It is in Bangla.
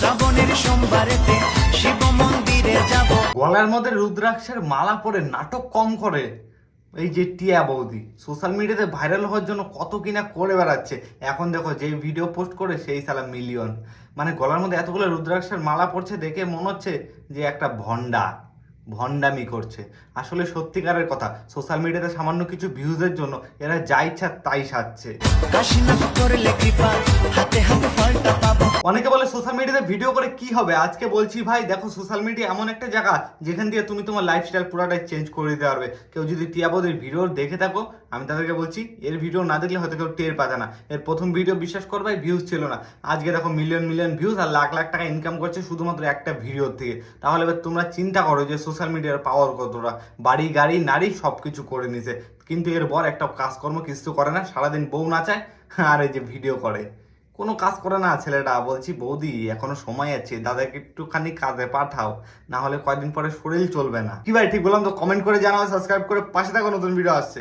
শ্রাবণের সোমবারেতে শিব মন্দিরে যাব। গলার মধ্যে রুদ্রাক্ষের মালা পরে নাটক কম করে এই যে টিয়া বৌদি সোশ্যাল মিডিয়াতে ভাইরাল হওয়ার জন্য কত কিনা করে বেড়াচ্ছে। এখন দেখো যে ভিডিও পোস্ট করে সেই সালা মিলিয়ন। মানে গলার মধ্যে এতগুলো রুদ্রাক্ষের মালা পড়ছে দেখে মনে হচ্ছে যে একটা ভণ্ডামি করছে। আসলে সত্যিকারের কথা, সোশ্যাল মিডিয়াতে সামান্য কিছু ভিউজের জন্য এরা যা ইচ্ছা তাই সাজছে। কাশীনাথ করলে কৃপা, হাতে হাতে ফলটা পাবো। অনেকে বলে সোশ্যাল মিডিয়াতে ভিডিও করে কি হবে। আজকে বলছি ভাই দেখো, সোশ্যাল মিডিয়া এমন একটা জায়গা যেখান দিয়ে তুমি তোমার লাইফস্টাইল পুরোটাই চেঞ্জ করে দিতে পারবে। কেউ যদি টিয়া বৌদির ভিডিও দেখে থাকো, আমি তাদেরকে বলছি এর ভিডিও না দেখলে হয়তো কেউ টের পাবে না। এর প্রথম ভিডিও বিশ্বাস করবে ভিউজ ছিল না, আজকে দেখো মিলিয়ন মিলিয়ন ভিউজ আর লাখ লাখ টাকা ইনকাম করছে শুধুমাত্র একটা ভিডিও থেকে। তাহলে এবার তোমরা চিন্তা করো যে সোশ্যাল মিডিয়ার পাওয়ার কতটা। বাড়ি গাড়ি নারী সব কিছু করে নিছে, কিন্তু এর বর একটা কাজকর্ম কিছু করে না, সারাদিন বউ নাচায় আর এই যে ভিডিও করে, কোনো কাজ করে না ছেলেটা। বলছি বৌদি এখনো সময় আছে, দাদাকে একটুখানি কাজে পাঠাও, না হলে কয়দিন পরে শরীর চলবে না। কি ভাই ঠিক বললাম তো? কমেন্ট করে জানাও, সাবস্ক্রাইব করে পাশে থাকো, নতুন ভিডিও আসছে।